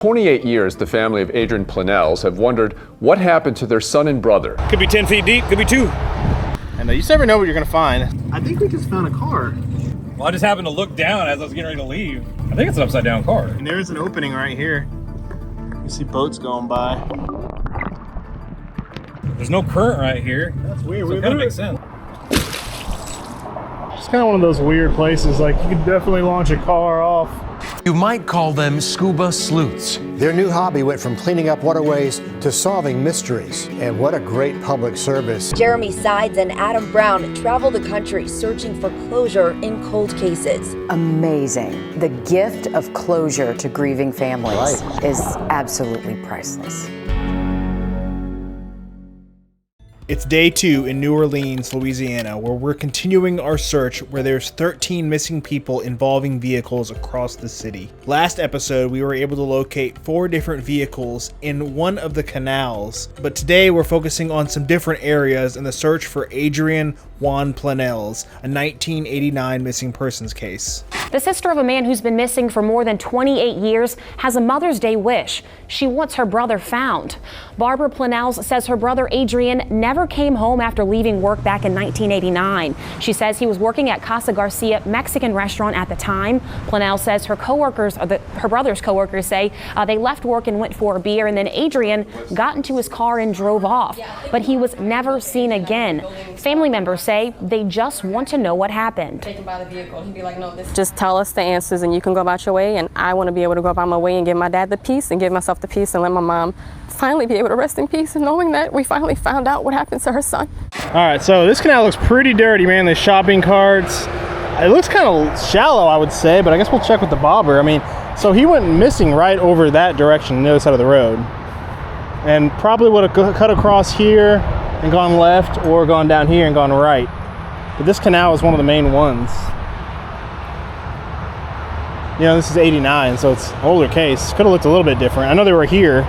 28 years, the family of Adrian Planells have wondered what happened to their son and brother. Could be 10 feet deep, could be 2. And you just never know what you're gonna find. I think we just found a car. Well, I just happened to look down as I was getting ready to leave. I think it's an upside down car. And there's an opening right here. You see boats going by. There's no current right here. That's weird. So it kind of makes sense. It's kind of one of those weird places, like you could definitely launch a car off. You might call them scuba sleuths. Their new hobby went from cleaning up waterways to solving mysteries. And what a great public service. Jeremy Sides and Adam Brown travel the country searching for closure in cold cases. Amazing. The gift of closure to grieving families Right. is absolutely priceless. It's day 2 in New Orleans, Louisiana, where we're continuing our search where there's 13 missing people involving vehicles across the city. Last episode, we were able to locate 4 different vehicles in one of the canals, but today we're focusing on some different areas in the search for Adrian Juan Planells, a 1989 missing persons case. The sister of a man who's been missing for more than 28 years has a Mother's Day wish. She wants her brother found. Barbara Planells says her brother Adrien never came home after leaving work back in 1989. She says he was working at Casa Garcia Mexican restaurant at the time. Planells says her brother's coworkers say they left work and went for a beer, and then Adrien got into his car and drove off. But he was never seen again. Family members say they just want to know what happened. Take him by the vehicle. He'd be like, no, just tell us the answers and you can go about your way, and I want to be able to go about my way and give my dad the peace and give myself the peace and let my mom finally be able to rest in peace and knowing that we finally found out what happened to her son. All right, so this canal looks pretty dirty, man. There's shopping carts. It looks kind of shallow, I would say, but I guess we'll check with the bobber. I mean, so he went missing right over that direction, the other side of the road, and probably would have cut across here and gone left, or gone down here and gone right. But this canal is one of the main ones. You know, this is 89, so it's an older case. Could have looked a little bit different. I know they were here.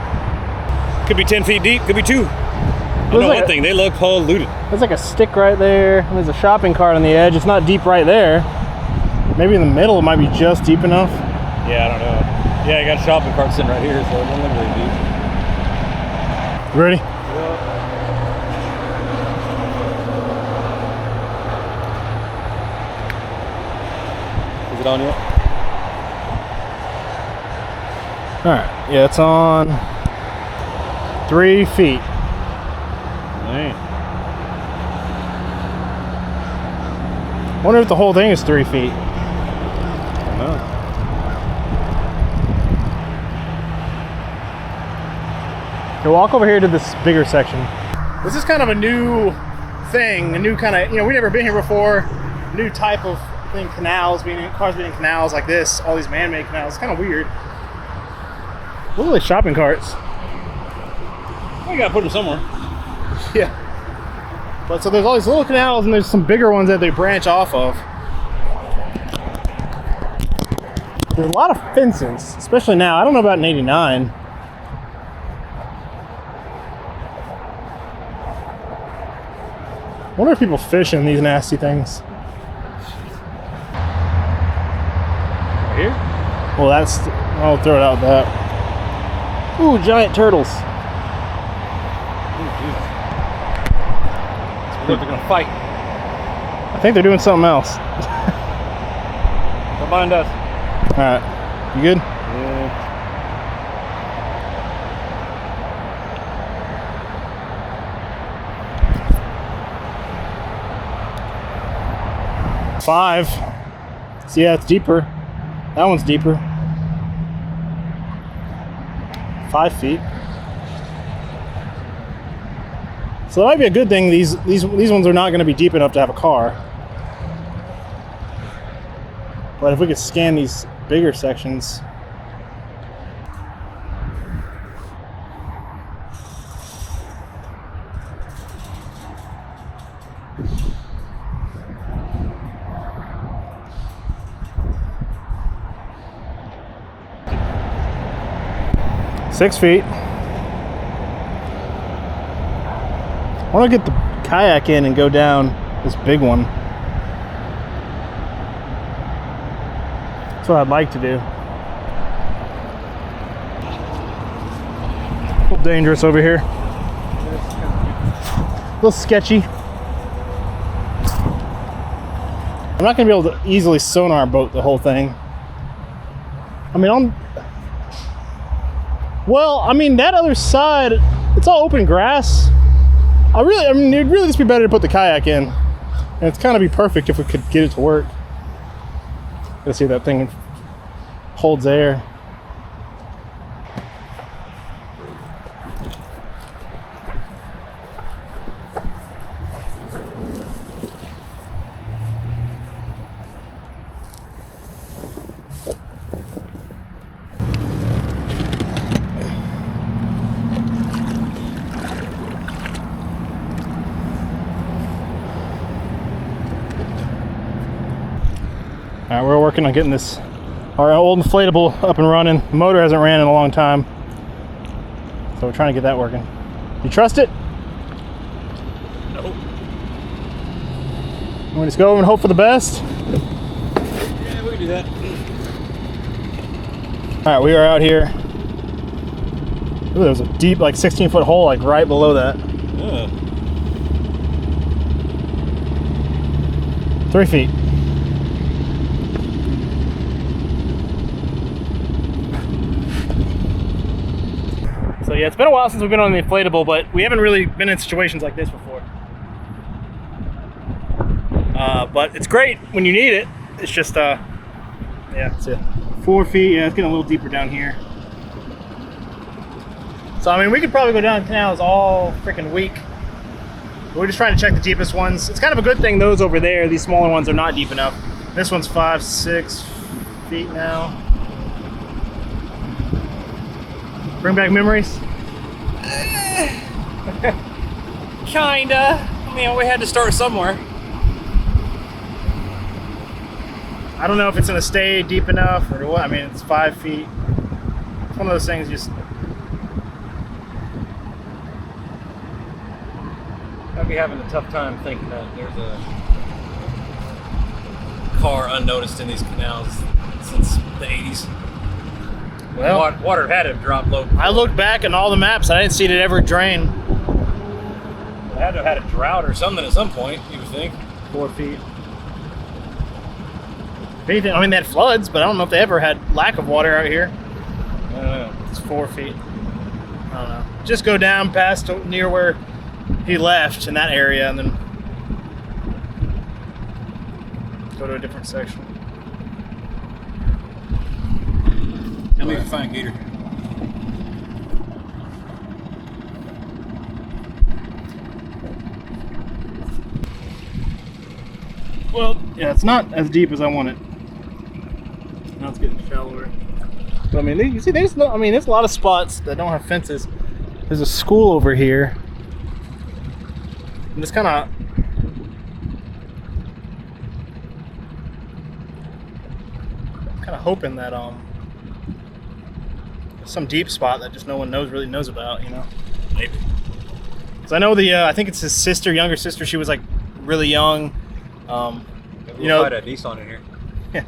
Could be 10 feet deep, could be 2. I know like one thing, they look polluted. There's like a stick right there, and there's a shopping cart on the edge. It's not deep right there. Maybe in the middle it might be just deep enough. Yeah, I don't know. Yeah, you got a shopping cart sitting right here, so it doesn't look really deep. You ready? Is it on yet? All right, yeah, it's on 3 feet. Man. Wonder if the whole thing is 3 feet. I don't know. Okay, walk over here to this bigger section. This is kind of a new thing, a new kind of, we've never been here before. New type of thing, cars being in canals like this, all these man-made canals. It's kind of weird. Look at these shopping carts. We gotta put them somewhere. Yeah. But so there's all these little canals and there's some bigger ones that they branch off of. There's a lot of fences, especially now. I don't know about in 89. I wonder if people fish in these nasty things. Here? Well, I'll throw it out that. Ooh, giant turtles. They're gonna fight. I think they're doing something else. Don't mind us. All right, you good? Yeah. Five. So yeah, it's deeper. That one's deeper. 5 feet. So that might be a good thing. These ones are not going to be deep enough to have a car. But if we could scan these bigger sections. Six feet. I want to get the kayak in and go down this big one. That's what I'd like to do. little dangerous over here. A little sketchy. I'm not gonna be able to easily sonar boat the whole thing. I mean, that other side, it's all open grass. It'd really just be better to put the kayak in. And it's kind of be perfect if we could get it to work. Let's see if that thing holds air. All right, we're working on getting our old inflatable up and running. The motor hasn't ran in a long time, so we're trying to get that working. You trust it? Nope. We just go over and hope for the best? Yeah, we can do that. All right, we are out here. Ooh, there's a deep, like 16-foot hole, like right below that. Yeah. 3 feet. So yeah, it's been a while since we've been on the inflatable, but we haven't really been in situations like this before. But it's great when you need it. It's just, yeah, that's it. 4 feet, yeah, it's getting a little deeper down here. So, I mean, we could probably go down canals all freaking week. We're just trying to check the deepest ones. It's kind of a good thing those over there, these smaller ones, are not deep enough. This one's 5, 6 feet now. Bring back memories? Kinda. I mean, we had to start somewhere. I don't know if it's gonna stay deep enough or what. I mean, it's 5 feet. It's one of those things just... I'd be having a tough time thinking that there's a car unnoticed in these canals since the 80s. Well, water had to drop low. I looked back in all the maps and I didn't see it ever drain. It had to have had a drought or something at some point, you would think. 4 feet. If anything, I mean, they had floods, but I don't know if they ever had lack of water out here. I don't know. It's 4 feet. I don't know. Just go down past near where he left in that area and then go to a different section. Tell me if you find Gator. Well, yeah, it's not as deep as I want it. Now it's getting shallower. But I mean, you see, there's a lot of spots that don't have fences. There's a school over here. I'm just kind of hoping that some deep spot that just no one really knows about, you know. Maybe. Because I know I think it's his sister, younger sister. She was like really young. You know, find a Nissan in here. Yeah.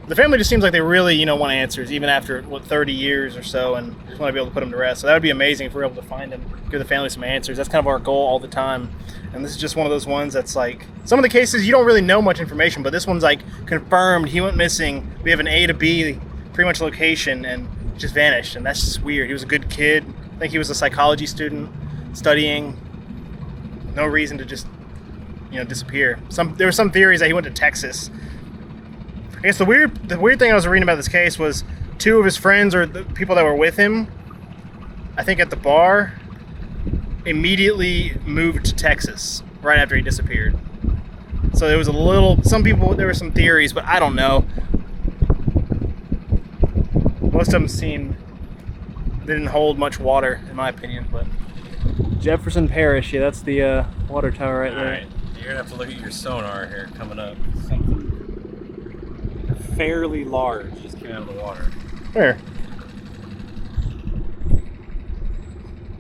The family just seems like they really, want answers, even after 30 years or so, and just want to be able to put them to rest. So that would be amazing if we were able to find them, give the family some answers. That's kind of our goal all the time. And this is just one of those ones that's like, some of the cases you don't really know much information, but this one's like confirmed. He went missing. We have an A to B pretty much location and just vanished. And that's just weird. He was a good kid. I think he was a psychology student studying. No reason to just, disappear. There were some theories that he went to Texas. I guess the weird thing I was reading about this case was 2 of his friends or the people that were with him, I think at the bar, immediately moved to Texas right after he disappeared. So there was there were some theories, but I don't know. Most of them they didn't hold much water, in my opinion, but Jefferson Parish, yeah, that's the water tower right there. All right, you're gonna have to look at your sonar here coming up. Something fairly large just came out of the water. Where?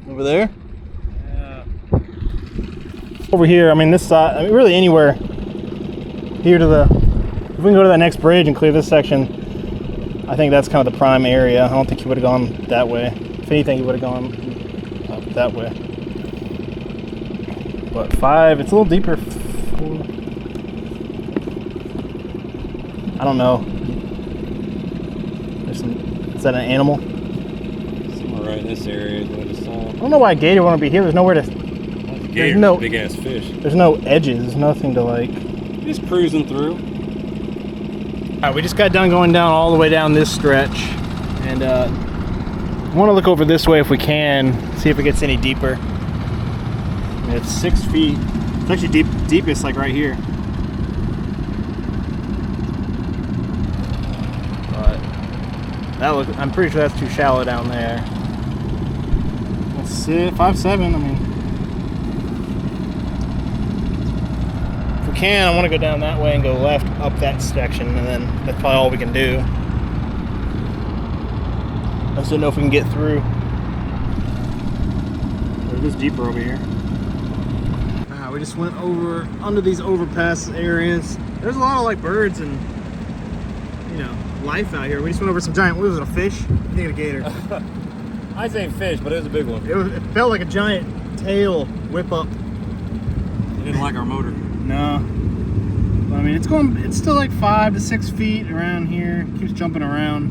Over there? Yeah. Over here, I mean, this side, really anywhere here if we can go to that next bridge and clear this section, I think that's kind of the prime area. I don't think he would have gone that way. If anything, he would have gone that way. But 5, it's a little deeper. 4. I don't know. Is that an animal? Somewhere right in this area is what I just saw. I don't know why a gator want to be here. There's nowhere to. Gator's no big ass fish. There's no edges. There's nothing to like. Just cruising through. All right, we just got done going down all the way down this stretch, and want to look over this way if we can, see if it gets any deeper. It's 6 feet. It's actually deepest like right here. But I'm pretty sure that's too shallow down there. Let's see, 5'7". I mean, if we can, I want to go down that way and go left up that section, and then that's probably all we can do. I just don't know if we can get through. It is deeper over here. We just went over under these overpass areas. There's a lot of like birds and life out here. We just went over some giant. What was it? A fish? I think a gator. I say fish, but it was a big one. It felt like a giant tail whip up. It didn't like our motor. No. But, I mean, it's still like 5 to 6 feet around here. It keeps jumping around.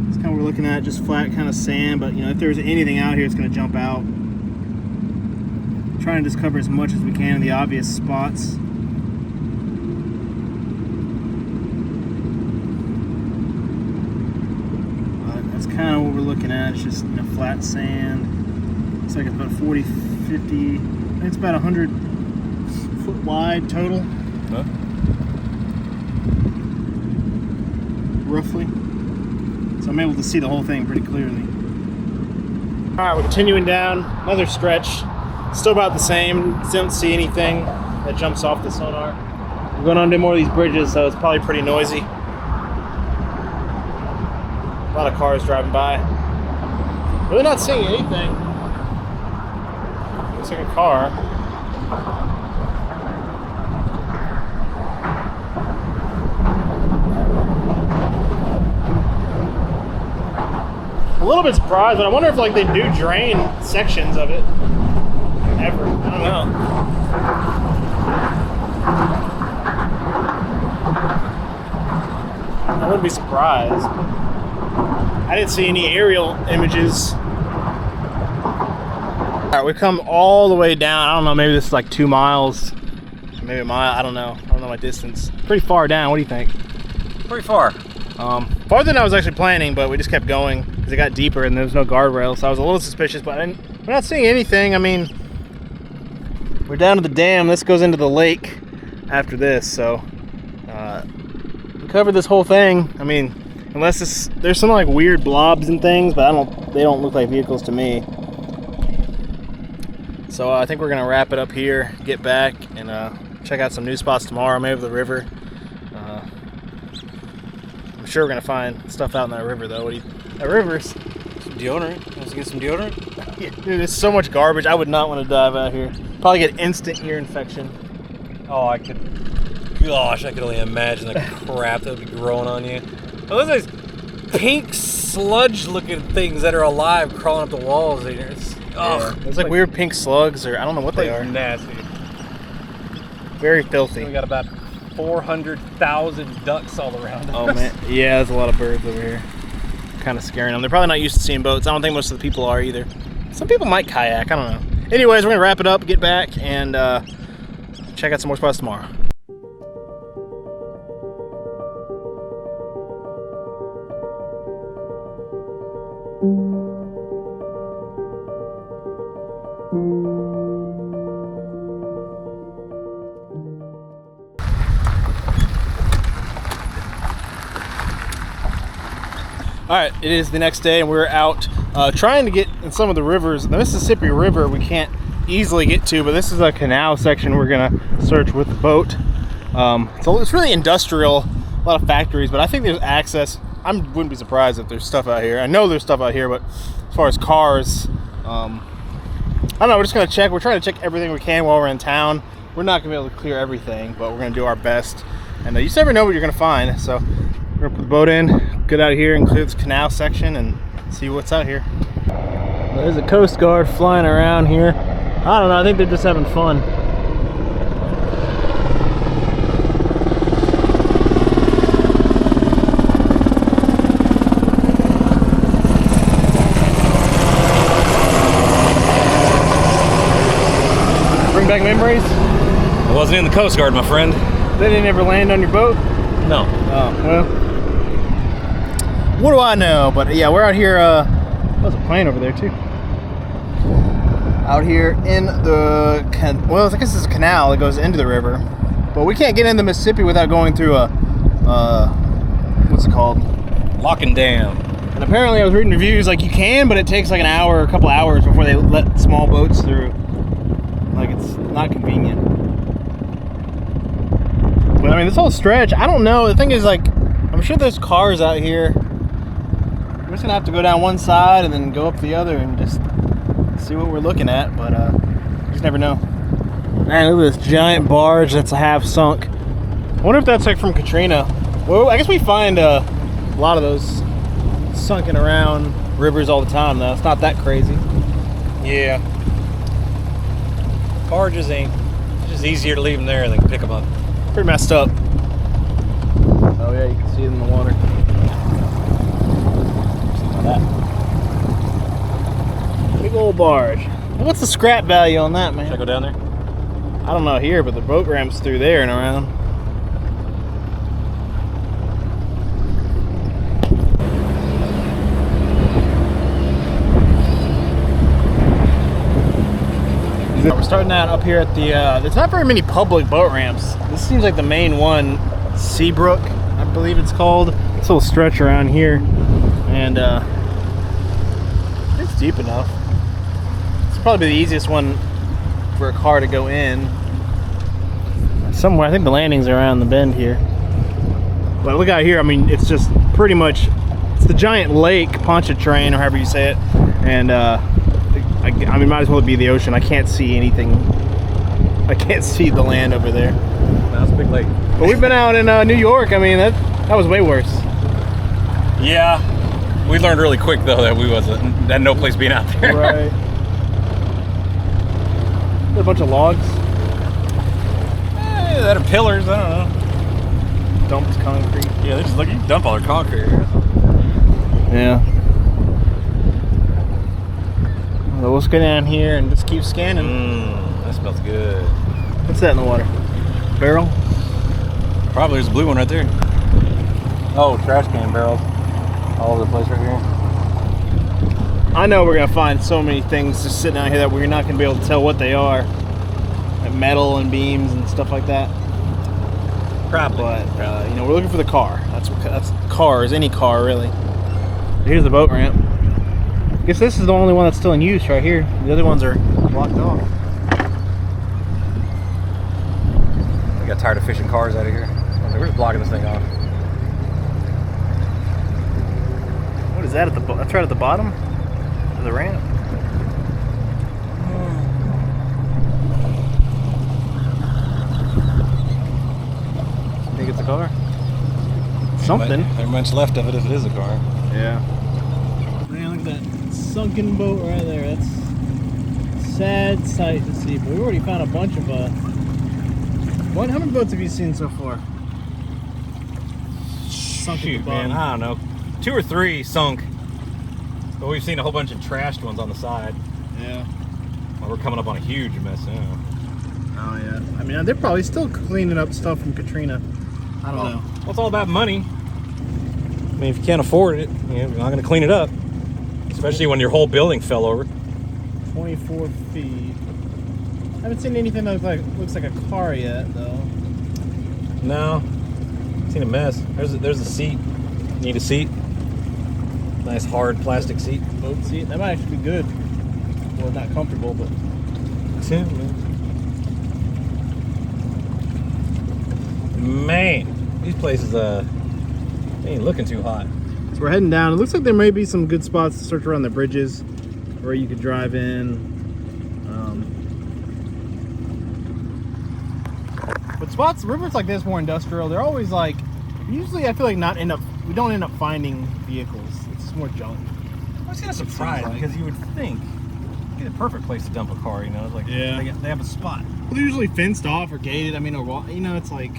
It's kind of what we're looking at, just flat kind of sand. But if there's anything out here, it's going to jump out. Trying to just cover as much as we can in the obvious spots. But that's kind of what we're looking at. It's just flat sand. Looks like it's about 40, 50. I think it's about 100 foot wide total. Huh? Roughly. So I'm able to see the whole thing pretty clearly. All right, we're continuing down another stretch. Still about the same. Don't see anything that jumps off the sonar. We're going under more of these bridges, so it's probably pretty noisy. A lot of cars driving by. Really not seeing anything. Looks like a car. A little bit surprised, but I wonder if like they do drain sections of it. Ever. I don't know. I wouldn't be surprised. I didn't see any aerial images. Alright, we come all the way down. I don't know, maybe this is like 2 miles. Maybe a mile. I don't know. I don't know my distance. Pretty far down. What do you think? Pretty far. Farther than I was actually planning, but we just kept going because it got deeper and there was no guardrail, so I was a little suspicious, but we're not seeing anything. I mean, we're down to the dam. This goes into the lake after this, so we covered this whole thing. I mean, unless there's some like weird blobs and things, but they don't look like vehicles to me. So I think we're gonna wrap it up here, get back, and check out some new spots tomorrow, maybe the river. I'm sure we're gonna find stuff out in that river though. That river's Some deodorant. Let's get some deodorant. yeah, dude, there's so much garbage. I would not want to dive out here. Probably get instant ear infection. Oh, I could only imagine the crap that would be growing on you. Oh, those are these pink sludge-looking things that are alive crawling up the walls here. Yeah. There's like weird pink slugs, or I don't know what they are. Nasty. Very filthy. We got about 400,000 ducks all around us. Oh man, yeah, there's a lot of birds over here. Kind of scaring them. They're probably not used to seeing boats. I don't think most of the people are either. Some people might kayak. I don't know. Anyways, we're gonna wrap it up, get back, and check out some more spots tomorrow. All right, it is the next day, and we're out trying to get in some of the rivers. The Mississippi River we can't easily get to, but this is a canal section we're gonna search with the boat. So it's really industrial, a lot of factories, but I think there's access. I wouldn't be surprised if there's stuff out here. I know there's stuff out here, but as far as cars, I don't know, we're just gonna check. We're trying to check everything we can while we're in town. We're not gonna be able to clear everything, but we're gonna do our best. And you just never know what you're gonna find. So we're gonna put the boat in, get out of here and clear this canal section and see what's out here. There's a Coast Guard flying around here. I don't know, I think they're just having fun. Bring back memories? I wasn't in the Coast Guard, my friend. They didn't ever land on your boat? No. Oh, well. What do I know? But yeah, we're out here, there's a plane over there too. Out here in the, well, I guess it's a canal that goes into the river. But we can't get into the Mississippi without going through a, what's it called? Lock and dam. And apparently I was reading reviews, like you can, but it takes like an hour or a couple hours before they let small boats through. Like it's not convenient. But I mean, this whole stretch, I don't know. The thing is, like, I'm sure there's cars out here. We're just gonna have to go down one side and then go up the other and just see what we're looking at. But you just never know. Man, look at this giant barge that's half sunk. I wonder if that's like from Katrina. Well, I guess we find a lot of those sunken around rivers all the time, though. It's not that crazy. Yeah. Barges ain't. It's just easier to leave them there than pick them up. Pretty messed up. Oh yeah, you can see it in the water. That. Big old barge. What's the scrap value on that, man? Should I go down there? I don't know here, but the boat ramps through there and around. We're starting out up here at the, there's not very many public boat ramps. This seems like the main one, Seabrook, I believe it's called. It's a little stretch around here. And it's deep enough. It's probably the easiest one for a car to go in. Somewhere, I think the landing's around the bend here. But look out here, I mean, it's just pretty much, it's the giant lake, Pontchartrain, or however you say it. And I mean, might as well be the ocean. I can't see anything. I can't see the land over there. No, it's a big lake. But we've been out in New York. I mean, that was way worse. Yeah. We learned really quick, though, that we had no place being out there. Right. There's a bunch of logs. That are pillars, I don't know. Dumped concrete. Yeah, they just look, you dump all their concrete. Yeah. So let's go down here and just keep scanning. That smells good. What's that in the water? Barrel? Probably there's a blue one right there. Oh, trash can barrels. All over the place right here. I know we're gonna find so many things just sitting out here that we're not gonna be able to tell what they are. Like metal and beams and stuff like that. Probably. But you know, we're looking for the car. That's cars, any car really. Here's the boat ramp. I guess this is the only one that's still in use right here. The other ones are blocked off. I got tired of fishing cars out of here. We're just blocking this thing off. What is that at the that's right at the bottom of the ramp? You think it's a car? Something. There's much left of it if it is a car. Yeah. Man, look at that sunken boat right there. That's a sad sight to see. But we already found a bunch of how many boats have you seen so far? Sunk at the bottom. Man, I don't know. 2 or 3 sunk. But we've seen a whole bunch of trashed ones on the side. Yeah. Well, we're coming up on a huge mess now. Oh yeah. I mean, they're probably still cleaning up stuff from Katrina. I don't know. Well, it's all about money. I mean, if you can't afford it, you're not going to clean it up. Especially when your whole building fell over. 24 feet. I haven't seen anything that looks like a car yet, though. No. Seen a mess. There's a seat. Need a seat. Nice hard plastic seat. Boat seat. That might actually be good. Well, not comfortable, but. Man, these places they ain't looking too hot. So we're heading down. It looks like there may be some good spots to search around the bridges where you could drive in. But spots, rivers like this, more industrial, they're always like, usually I feel like we don't end up finding vehicles. It's just more junk. I was kind of surprised because you would think it'd be the perfect place to dump a car, you know? Like, Yeah. they have a spot. Well, they're usually fenced off or gated. I mean, or you know, it's like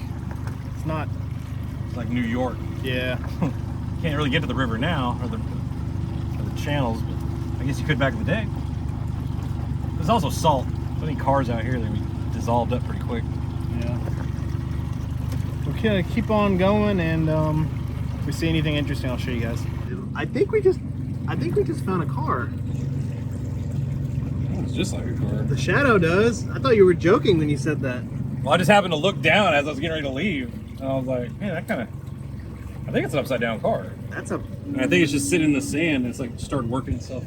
it's not. It's like New York. Yeah. Can't really get to the river now, or the channels, but I guess you could back in the day. There's also salt. So any cars out here, they'd be dissolved up pretty quick. Yeah. Okay, keep on going, and if we see anything interesting, I'll show you guys. I think we just found a car. It's just like a car. The shadow does. I thought you were joking when you said that. Well, I just happened to look down as I was getting ready to leave, and I was like, man, that kind of, I think it's an upside down car. That's a. And I think it's just sitting in the sand, and it's like started working itself,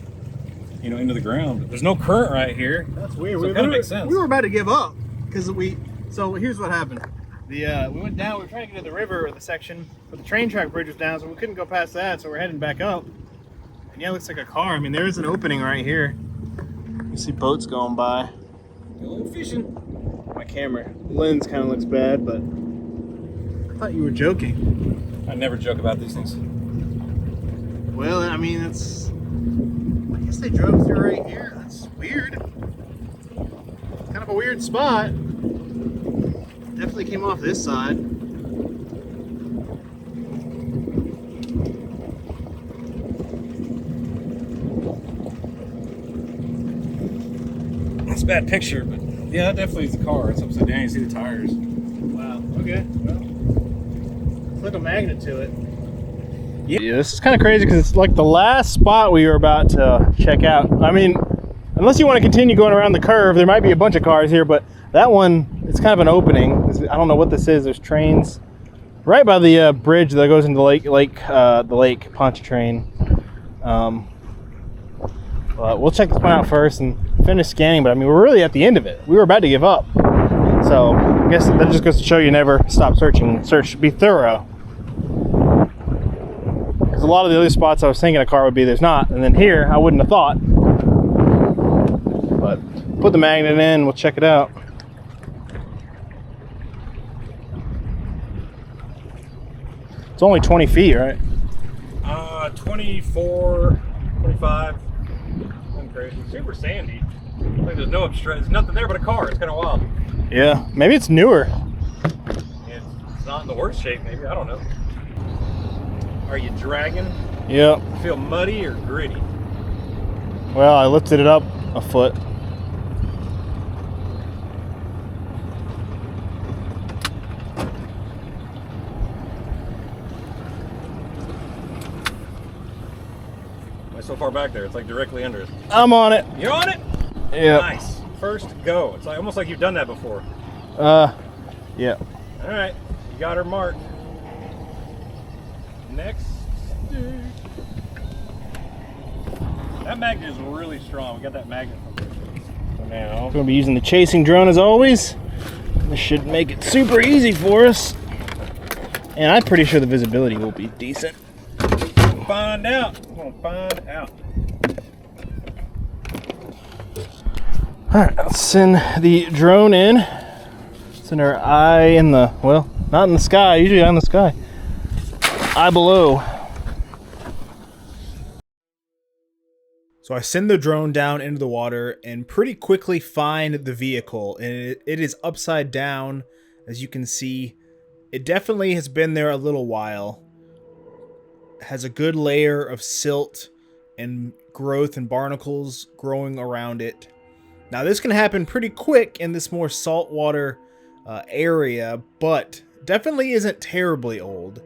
you know, into the ground. But there's no current right here. That's weird. So it kind of makes sense. We were about to give up because So here's what happened. We went down. We were trying to get to the river or the section, but the train track bridge was down, so we couldn't go past that. So we're heading back up. And yeah, it looks like a car. I mean, there's an opening right here. You see boats going by. A little fishing. My camera lens kind of looks bad, but I thought you were joking. I never joke about these things. Well, I mean, I guess they drove through right here. That's weird. Kind of a weird spot. Definitely came off this side. It's a bad picture, but yeah, that definitely is a car. It's upside down. You see the tires. Wow. Okay. Well, it's like a magnet to it. Yeah, this is kind of crazy because it's like the last spot we were about to check out. I mean, unless you want to continue going around the curve, there might be a bunch of cars here, but that one, it's kind of an opening. I don't know what this is. There's trains right by the bridge that goes into the lake Pontchartrain. We'll check this one out first and finish scanning, but I mean, we're really at the end of it. We were about to give up. So I guess that just goes to show you never stop searching. Be thorough. Because a lot of the other spots I was thinking a car would be, there's not. And then here, I wouldn't have thought. But put the magnet in, we'll check it out. It's only 20 feet, right? 24, 25. Nothing crazy. Super sandy. Like there's there's nothing there but a car. It's kind of wild. Yeah, maybe it's newer. It's not in the worst shape, maybe. I don't know. Are you dragging? Yep. Feel muddy or gritty? Well, I lifted it up a foot. Why so far back there? It's like directly under it. I'm on it. You're on it? Yeah. Nice. First go. It's like almost like you've done that before. Yeah. All right. You got her marked. Next. That magnet is really strong. We got that magnet from now. We're gonna be using the chasing drone as always. This should make it super easy for us. And I'm pretty sure the visibility will be decent. Find out. We're gonna find out. All right, let's send the drone in. Send our eye in the, well, not in the sky, usually on the sky. Eye below. So I send the drone down into the water and pretty quickly find the vehicle, and it is upside down, as you can see. It definitely has been there a little while. It has a good layer of silt and growth and barnacles growing around it. Now this can happen pretty quick in this more saltwater area, but definitely isn't terribly old.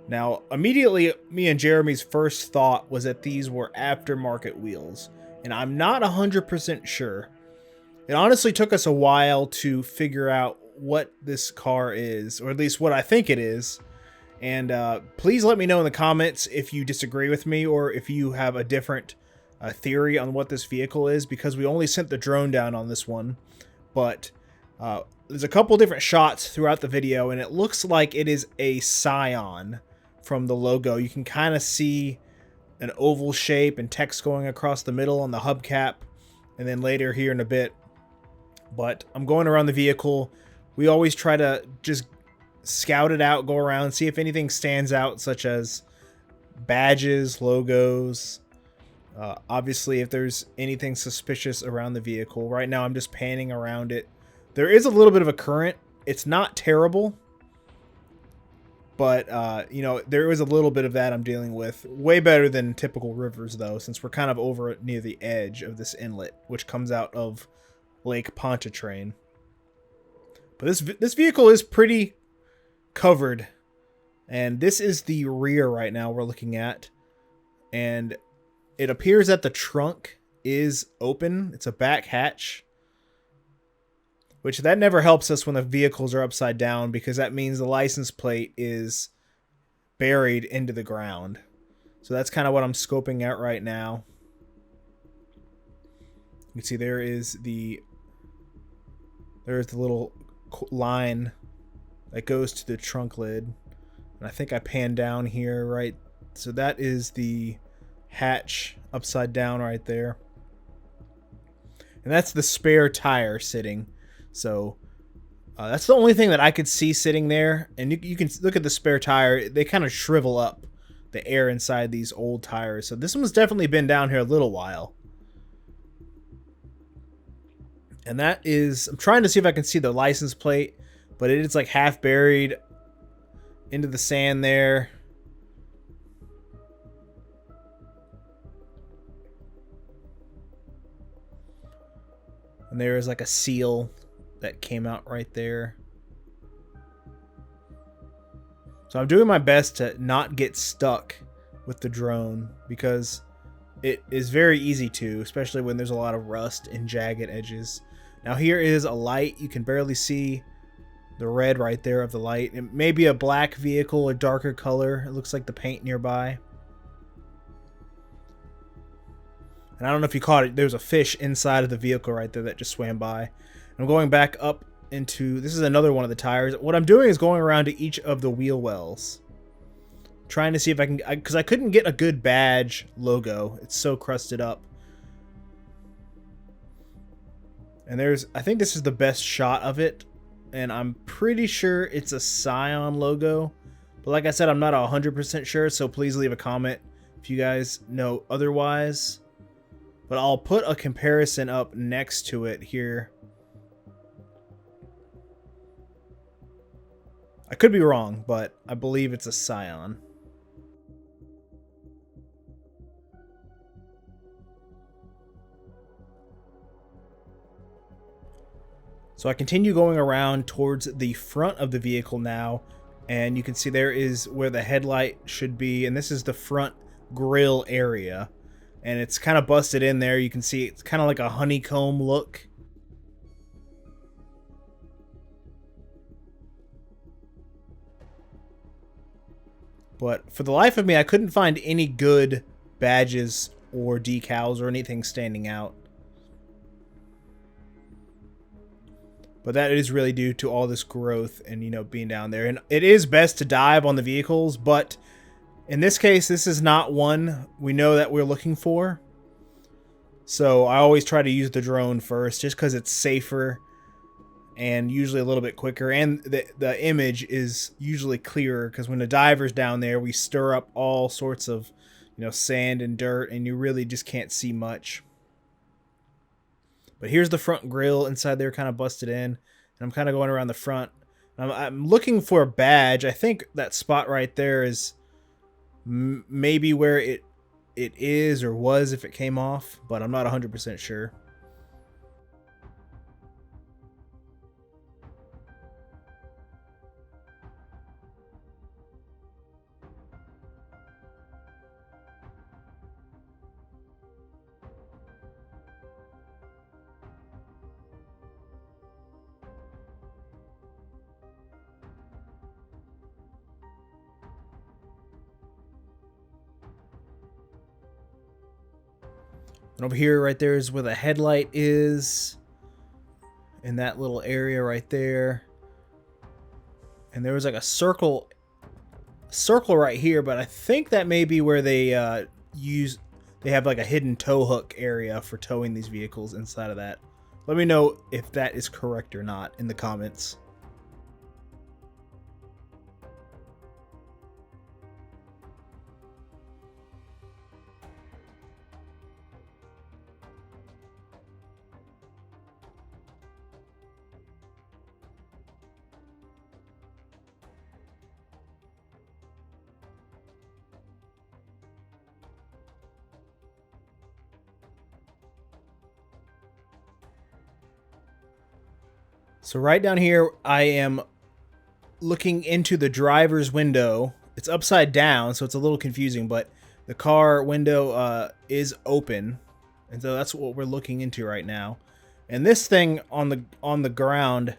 Now, immediately, me and Jeremy's first thought was that these were aftermarket wheels, and I'm not 100% sure. It honestly took us a while to figure out what this car is, or at least what I think it is. And please let me know in the comments if you disagree with me or if you have a different theory on what this vehicle is, because we only sent the drone down on this one. But there's a couple different shots throughout the video, and it looks like it is a Scion from the logo. You can kind of see an oval shape and text going across the middle on the hubcap, and then later here in a bit. But I'm going around the vehicle. We always try to just scout it out, go around, see if anything stands out, such as badges, logos, Obviously, if there's anything suspicious around the vehicle, right now I'm just panning around it. There is a little bit of a current. It's not terrible, but you know, there is a little bit of that I'm dealing with. Way better than typical rivers, though, since we're kind of over near the edge of this inlet, which comes out of Lake Pontchartrain. But this vehicle is pretty covered, and this is the rear right now we're looking at, and it appears that the trunk is open. It's a back hatch, which that never helps us when the vehicles are upside down, because that means the license plate is buried into the ground. So that's kind of what I'm scoping out right now. You can see there's the little line that goes to the trunk lid. And I think I panned down here, right? So that is the hatch upside down right there. And that's the spare tire sitting. So that's the only thing that I could see sitting there. And you can look at the spare tire. They kind of shrivel up the air inside these old tires. So this one's definitely been down here a little while. And that is, I'm trying to see if I can see the license plate, but it is like half buried into the sand there. And there is like a seal that came out right there. So I'm doing my best to not get stuck with the drone, because it is very easy to, especially when there's a lot of rust and jagged edges. Now here is a light. You can barely see the red right there of the light. It may be a black vehicle, a darker color. It looks like the paint nearby. And I don't know if you caught it. There's a fish inside of the vehicle right there that just swam by. I'm going back up into... This is another one of the tires. What I'm doing is going around to each of the wheel wells, trying to see if I can... Because I couldn't get a good badge logo. It's so crusted up. And there's... I think this is the best shot of it. And I'm pretty sure it's a Scion logo. But like I said, I'm not 100% sure. So please leave a comment if you guys know otherwise. But I'll put a comparison up next to it here. I could be wrong, but I believe it's a Scion. So I continue going around towards the front of the vehicle now, and you can see there is where the headlight should be, and this is the front grille area. And it's kind of busted in there. You can see it's kind of like a honeycomb look. But for the life of me, I couldn't find any good badges or decals or anything standing out. But that is really due to all this growth and, you know, being down there. And it is best to dive on the vehicles, but in this case, this is not one we know that we're looking for. So I always try to use the drone first, just because it's safer and usually a little bit quicker. And the image is usually clearer, because when the diver's down there, we stir up all sorts of, you know, sand and dirt, and you really just can't see much. But here's the front grille inside there, kind of busted in. And I'm kind of going around the front. I'm looking for a badge. I think that spot right there is... maybe where it is or was if it came off, but I'm not 100% sure. And over here, right there, is where the headlight is. In that little area right there. And there was like a circle right here, but I think that may be where they they have like a hidden tow hook area for towing these vehicles inside of that. Let me know if that is correct or not in the comments. So right down here, I am looking into the driver's window. It's upside down, so it's a little confusing, but the car window is open, and so that's what we're looking into right now. And this thing on the ground,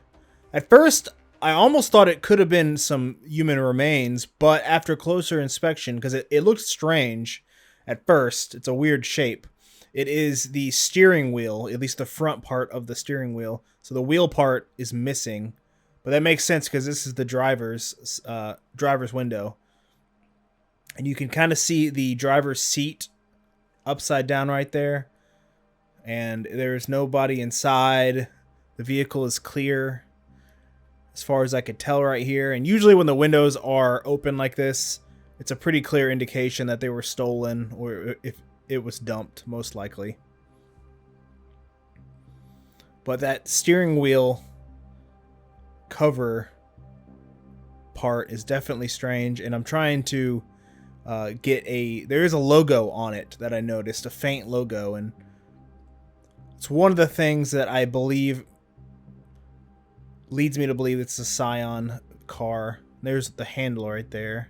at first I almost thought it could have been some human remains, but after closer inspection, because it looked strange at first, it's a weird shape. It is the steering wheel, at least the front part of the steering wheel. So the wheel part is missing, but that makes sense because this is the driver's window. And you can kind of see the driver's seat upside down right there. And there's nobody inside. The vehicle is clear as far as I could tell right here. And usually when the windows are open like this, it's a pretty clear indication that they were stolen, or if it was dumped, most likely. But that steering wheel cover part is definitely strange, and I'm trying to there is a logo on it that I noticed, a faint logo, and it's one of the things that I believe leads me to believe it's a Scion car. There's the handle right there.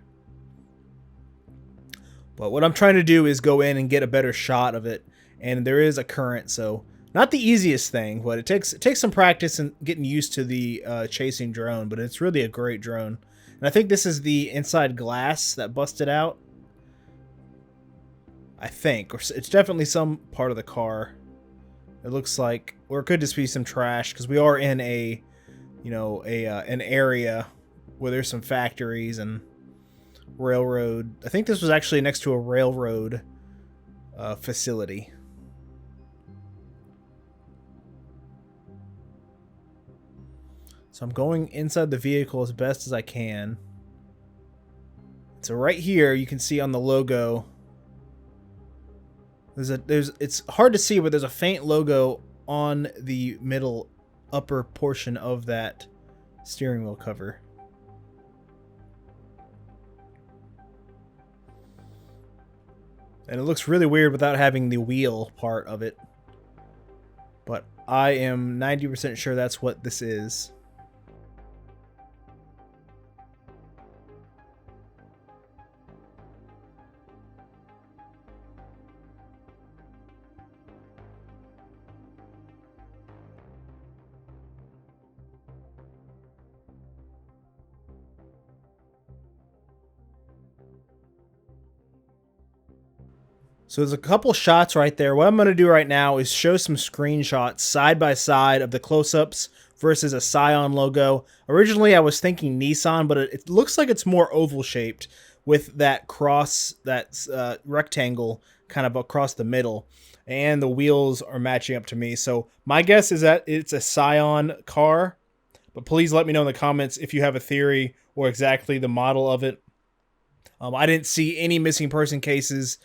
But what I'm trying to do is go in and get a better shot of it, and there is a current, so not the easiest thing, but it takes some practice and getting used to the chasing drone, but it's really a great drone. And I think this is the inside glass that busted out. I think, or it's definitely some part of the car. It looks like, or it could just be some trash, because we are in a, an area where there's some factories and railroad. I think this was actually next to a railroad facility. So I'm going inside the vehicle as best as I can. So right here you can see on the logo, it's hard to see, but there's a faint logo on the middle upper portion of that steering wheel cover. And it looks really weird without having the wheel part of it. But I am 90% sure that's what this is. So there's a couple shots right there. What I'm going to do right now is show some screenshots side by side of the close-ups versus a Scion logo. Originally I was thinking Nissan, but it looks like it's more oval shaped with that rectangle kind of across the middle. And the wheels are matching up to me. So my guess is that it's a Scion car. But please let me know in the comments if you have a theory or exactly the model of it. I didn't see any missing person cases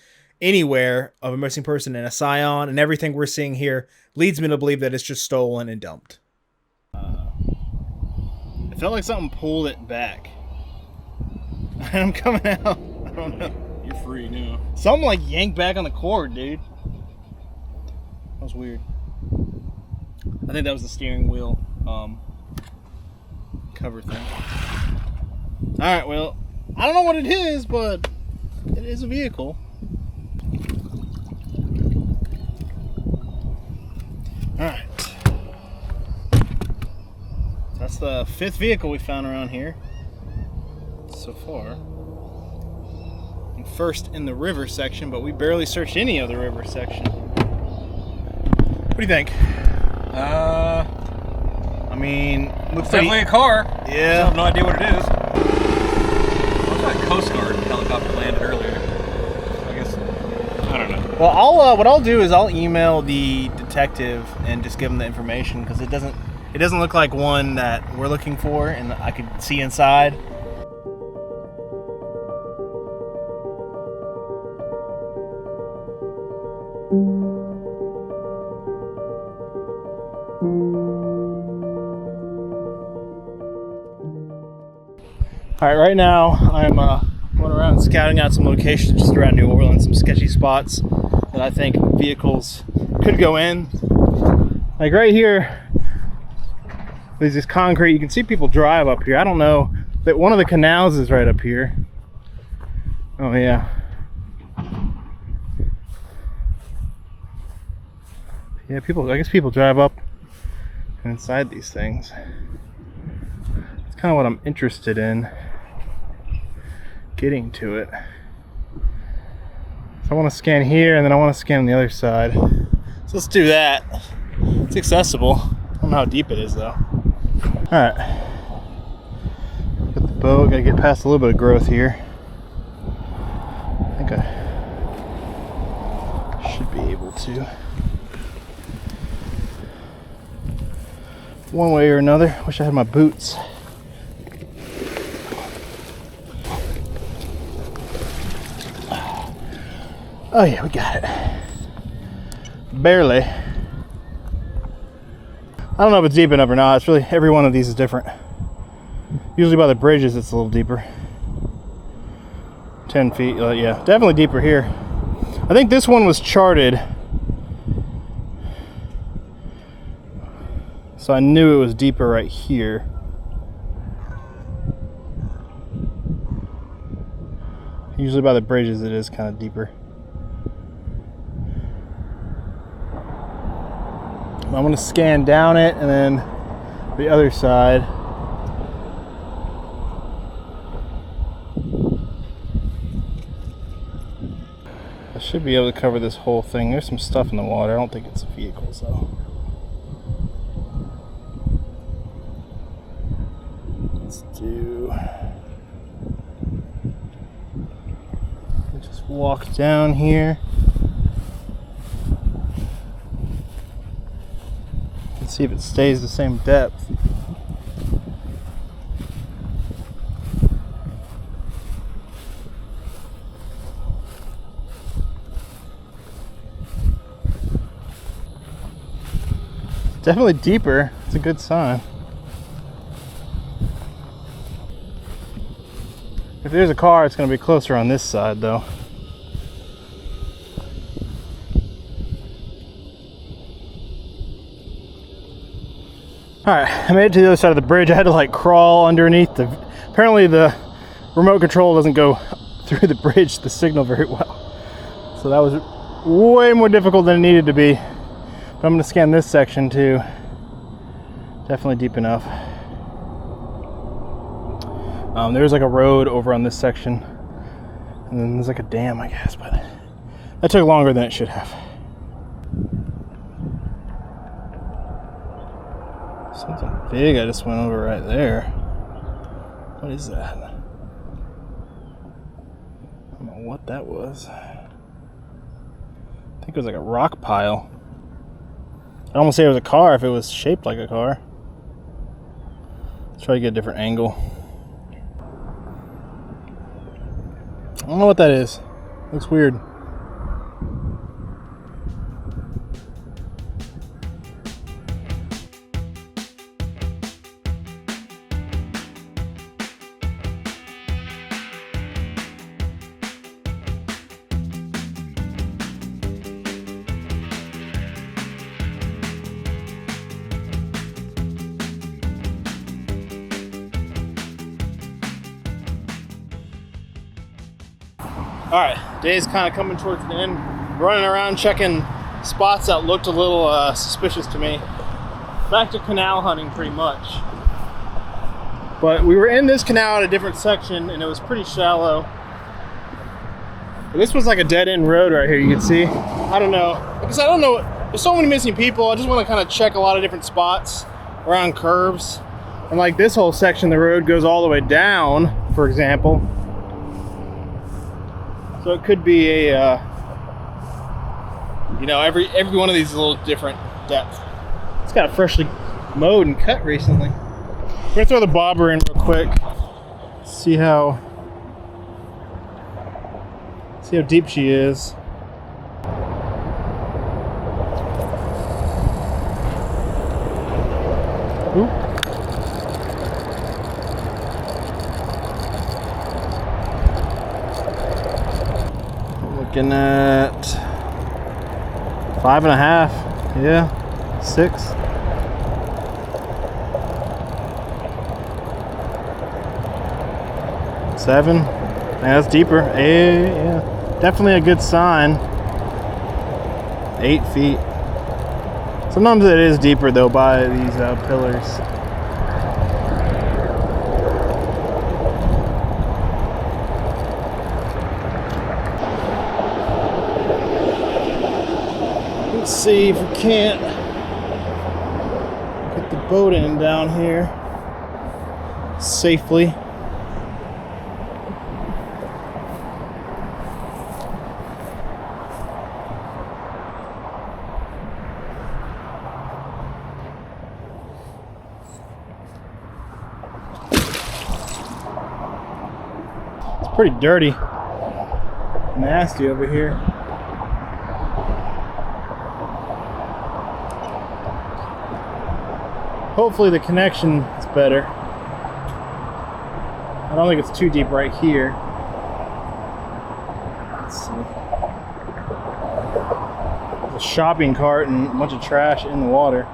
anywhere of a missing person in a Scion, and everything we're seeing here leads me to believe that it's just stolen and dumped. It felt like something pulled it back. I'm coming out. I don't know. You're free now. Something like yanked back on the cord, dude. That was weird. I think that was the steering wheel cover thing. Alright, well, I don't know what it is, but it is a vehicle. Alright. That's the 5th vehicle we found around here so far. And first in the river section, but we barely searched any of the river section. What do you think? I mean, looks definitely a car. Yeah. I have no idea what it is. Looks like a Coast Guard helicopter landed earlier. I guess, I don't know. Well, what I'll do is I'll email the detective and just give him the information, because it doesn't look like one that we're looking for, and I could see inside. All right, right now I'm going around scouting out some locations just around New Orleans, some sketchy spots that I think vehicles could go in. Like right here, There's this concrete. You can see people drive up here. I don't know that one of the canals is right up here. Oh yeah. Yeah, people, I guess people drive up and inside these things. It's kind of what I'm interested in, getting to it. So I want to scan here and then I want to scan on the other side. So let's do that. It's accessible. I don't know how deep it is though. Alright. Put the boat, gotta get past a little bit of growth here. I think I should be able to. One way or another. Wish I had my boots. Oh yeah, we got it. Barely. I don't know if it's deep enough or not. It's really, every one of these is different. Usually by the bridges it's a little deeper. 10 feet, yeah, definitely deeper here. I think this one was charted, so I knew it was deeper right here. Usually by the bridges it is kind of deeper. I'm going to scan down it and then the other side. I should be able to cover this whole thing. There's some stuff in the water. I don't think it's vehicles though. Let's do... just walk down here. See if it stays the same depth. Definitely deeper. It's a good sign. If there's a car, it's going to be closer on this side though. Alright, I made it to the other side of the bridge. I had to like crawl underneath the... Apparently the remote control doesn't go through the bridge, the signal, very well. So that was way more difficult than it needed to be. But I'm going to scan this section too. Definitely deep enough. There's like a road over on this section. And then there's like a dam, I guess, but that took longer than it should have. Something big I just went over right there. What is that? I don't know what that was. I think it was like a rock pile. I'd almost say it was a car if it was shaped like a car. Let's try to get a different angle. I don't know what that is. Looks weird. Alright, day's kind of coming towards the end. Running around checking spots that looked a little suspicious to me. Back to canal hunting pretty much. But we were in this canal at a different section and it was pretty shallow. But this was like a dead-end road right here, you can see. I don't know, because I don't know, there's so many missing people. I just want to kind of check a lot of different spots around curves. And like this whole section, the road goes all the way down, for example. So it could be a, you know, every one of these is a little different depth. It's got freshly mowed and cut recently. We're gonna throw the bobber in real quick. See how deep she is. Oop. Looking at 5.5, yeah, 6. 7. Yeah, that's deeper. Yeah, definitely a good sign. 8 feet. Sometimes it is deeper though by these pillars. Let's see if we can't get the boat in down here safely. It's pretty dirty, nasty over here. Hopefully the connection is better. I don't think it's too deep right here. Let's see. There's a shopping cart and a bunch of trash in the water.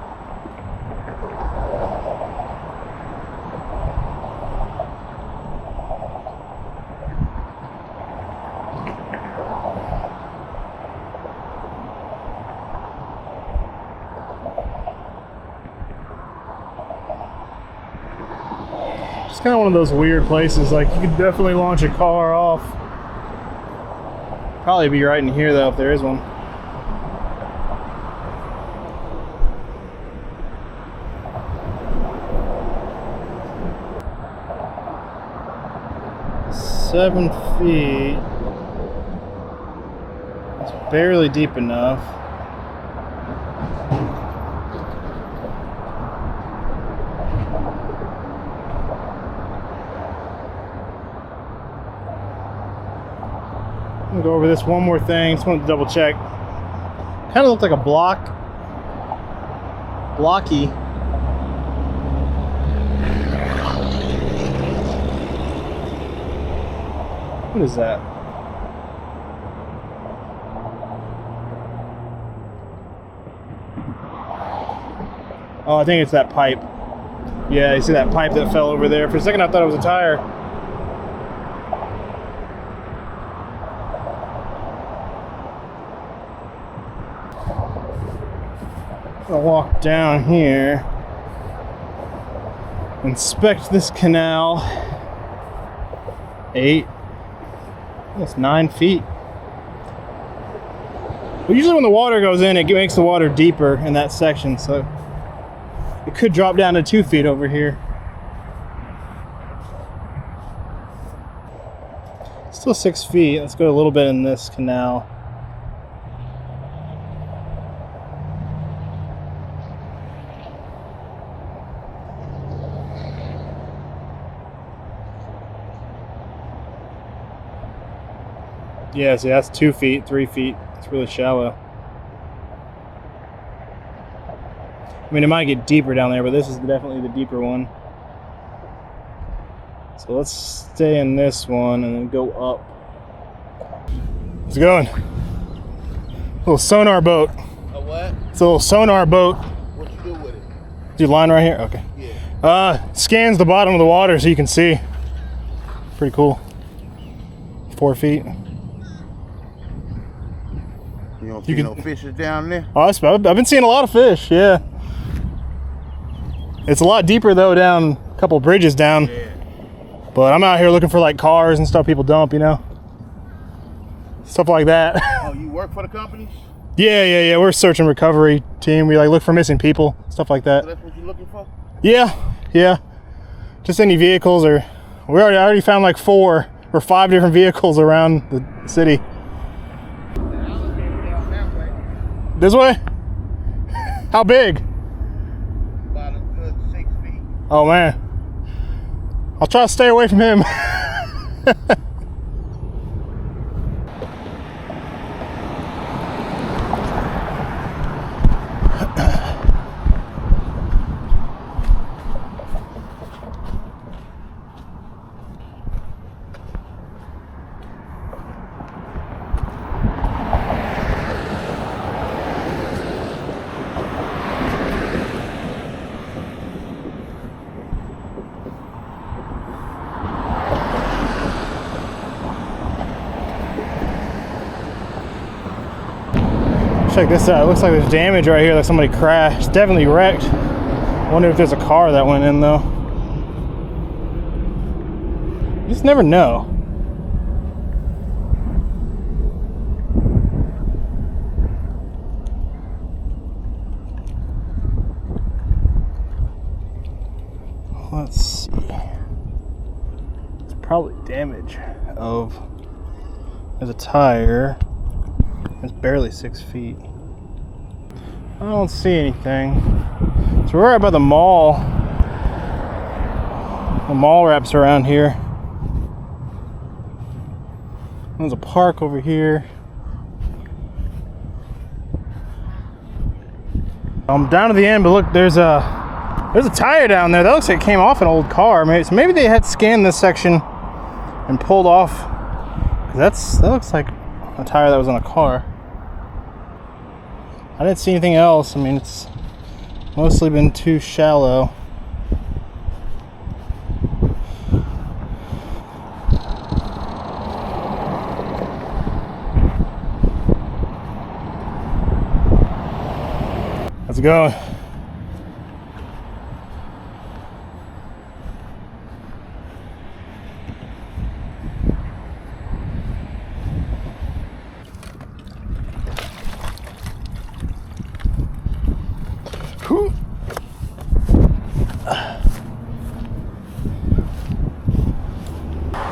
It's kind of one of those weird places, like you could definitely launch a car off. Probably be right in here though, if there is one. "7 feet. It's barely deep enough. I'm gonna go over this one more thing. Just wanted to double check. Kind of looked like a blocky. What is that? Oh, I think it's that pipe. Yeah, you see that pipe that fell over there? For a second I thought it was a tire. I'll walk down here, inspect this canal. 8, that's 9 feet. But usually when the water goes in, it makes the water deeper in that section, so it could drop down to 2 feet over here. Still 6 feet. Let's go a little bit in this canal. Yeah, see, that's 2 feet, 3 feet. It's really shallow. I mean, it might get deeper down there, but this is definitely the deeper one. So let's stay in this one and then go up. How's it going? Little sonar boat. A what? It's a little sonar boat. What you do with it? Do you line right here? Okay. Yeah. Scans the bottom of the water so you can see. Pretty cool. 4 feet. You don't see no fishes down there? Oh, I've been seeing a lot of fish, yeah. It's a lot deeper though, down a couple bridges down. Yeah. But I'm out here looking for like cars and stuff people dump, you know? Stuff like that. Oh, you work for the company? Yeah. We're a search and recovery team. We like look for missing people, stuff like that. So that's what you're looking for? Yeah. Just any vehicles, or I already found like 4 or 5 different vehicles around the city. This way? How big? About a good 6 feet. Oh man. I'll try to stay away from him. Check this out. It looks like there's damage right here, like somebody crashed. Definitely wrecked. Wonder if there's a car that went in though. You just never know. Let's see. It's probably damage of. There's a tire. It's barely 6 feet. I don't see anything. So we're right by the mall. The mall wraps around here. There's a park over here. I'm down to the end, but look, there's a tire down there. That looks like it came off an old car. So maybe they had scanned this section and pulled off. That looks like a tire that was on a car. I didn't see anything else. I mean, it's mostly been too shallow. Let's go.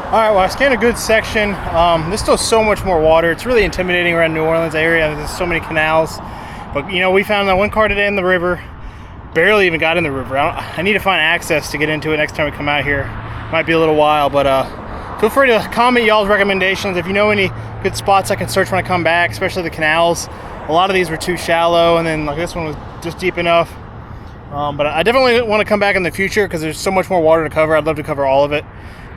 All right, well, I scanned a good section. There's still so much more water. It's really intimidating around New Orleans area. There's so many canals. But, you know, we found that one car today in the river. Barely even got in the river. I need to find access to get into it next time we come out here. Might be a little while, but feel free to comment y'all's recommendations. If you know any good spots I can search when I come back, especially the canals. A lot of these were too shallow, and then like this one was just deep enough. But I definitely want to come back in the future because there's so much more water to cover. I'd love to cover all of it.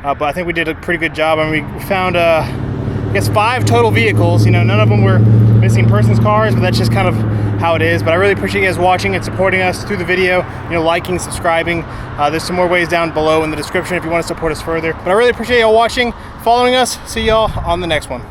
But I think we did a pretty good job. I mean, we found, I guess, 5 total vehicles. You know, none of them were missing persons cars, but that's just kind of how it is. But I really appreciate you guys watching and supporting us through the video, you know, liking, subscribing. There's some more ways down below in the description if you want to support us further. But I really appreciate y'all watching, following us. See y'all on the next one.